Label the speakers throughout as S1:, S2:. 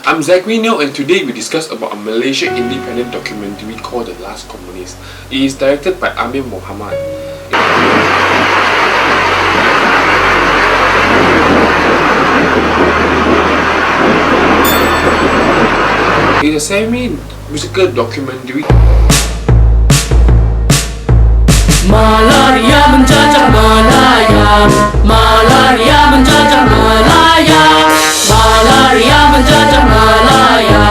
S1: I'm Zachary Neoh, and today we discuss about a Malaysia independent documentary called The Last Communist. It is directed by Amir Muhammad. It is a semi-musical documentary.
S2: Malaria menjajah Malaya, malaria menjajah Malaya, malaria menjajah Malaya.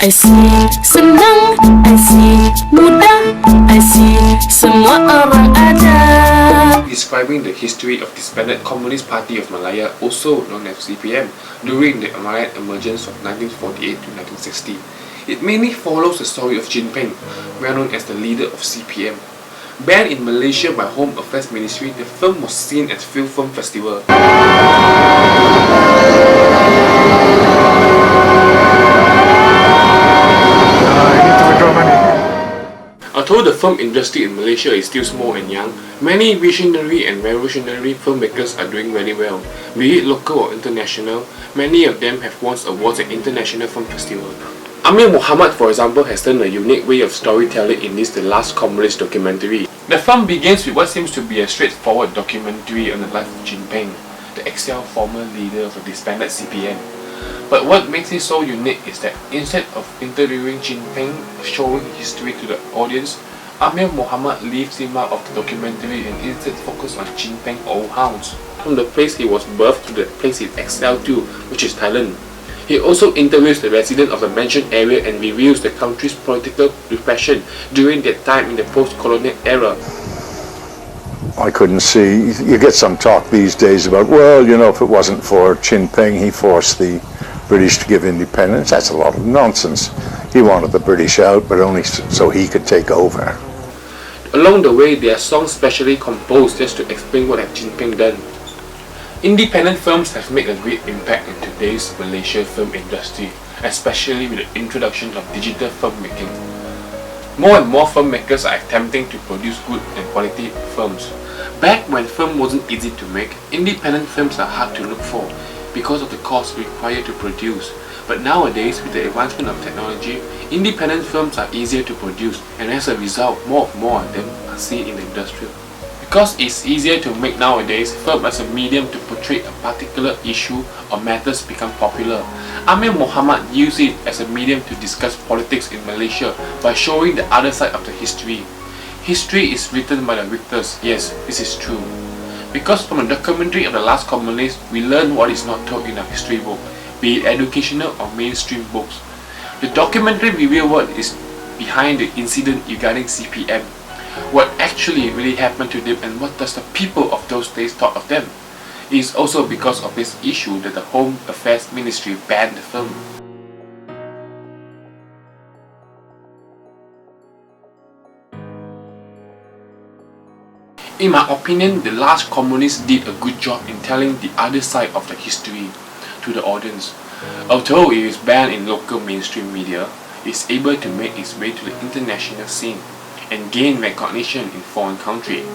S2: I see senang, I see mudah, I see semua orang ada.
S1: Describing the history of disbanded Communist Party of Malaya, also known as CPM, during the Malaya emergence of 1948 to 1960. It mainly follows the story of Chin Peng, well known as the leader of CPM. Banned in Malaysia by Home Affairs Ministry, the film was seen at Film Festival. Although the film industry in Malaysia is still small and young, many visionary and revolutionary filmmakers are doing very well. Be it local or international, many of them have won awards at international film festivals. Amir Muhammad, for example, has done a unique way of storytelling in this The Last Communist documentary. The film begins with what seems to be a straightforward documentary on the life of Chin Peng, the exiled former leader of the disbanded CPM. But what makes it so unique is that instead of interviewing Chin Peng, showing history to the audience, Amir Muhammad leaves him out of the documentary and instead focuses on Chin Peng's old house, from the place he was birthed to the place he exiled to, which is Thailand. He also interviews the residents of the mentioned area and reveals the country's political repression during their time in the post-colonial era.
S3: I couldn't see. You get some talk these days about, well, you know, if it wasn't for Chin Peng, he forced the British to give independence. That's a lot of nonsense. He wanted the British out, but only so he could take over.
S1: Along the way, there are songs specially composed just to explain what had Chin Peng done. Independent films have made a great impact in today's Malaysian film industry, especially with the introduction of digital filmmaking. More and more filmmakers are attempting to produce good and quality films. Back when film wasn't easy to make, independent films are hard to look for because of the cost required to produce. But nowadays, with the advancement of technology, independent films are easier to produce, and as a result, more of them are seen in the industry. Because it's easier to make nowadays, film as a medium to portray a particular issue or matters become popular. Amir Muhammad used it as a medium to discuss politics in Malaysia by showing the other side of the history. History is written by the victors, yes, this is true. Because from a documentary of The Last Communist, we learn what is not taught in a history book, be it educational or mainstream books. The documentary reveals what is behind the incident regarding CPM, what actually really happened to them, and what does the people of those days thought of them. It is also because of this issue that the Home Affairs Ministry banned the film. In my opinion, The Last Communist did a good job in telling the other side of the history to the audience. Although it is banned in local mainstream media, it is able to make its way to the international scene and gain recognition in foreign countries.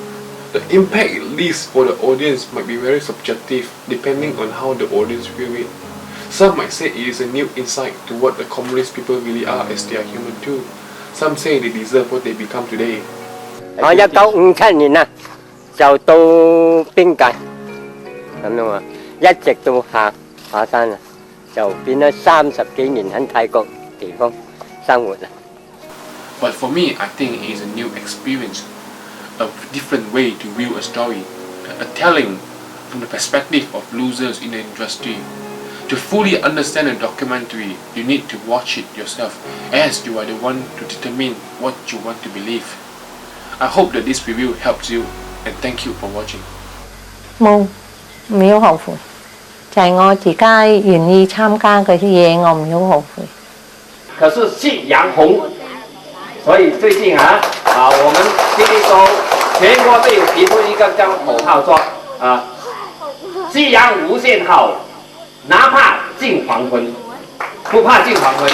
S1: The impact it leaves for the audience might be very subjective depending on how the audience view it. Some might say it is a new insight to what the communist people really are, as they are human too. Some say they deserve what they become today.
S4: 1957年啊，就到邊界咁樣啊，一直到下山啊，就變咗30幾年喺泰國地方生活啦。
S1: But for me, I think it is a new experience, a different way to view a story, a telling from the perspective of losers in the industry. To fully understand a documentary, you need to watch it yourself, as you are the one to determine what you want to believe. I hope that this review helps you, and thank you for watching.
S5: 冇要後悔，就係我自己願意參加嗰啲嘢，我唔要後悔。
S4: 可是夕陽紅，所以最近我們經歷中全國都有提出一個叫口號說夕陽無限好，哪怕近黃昏，不怕近黃昏。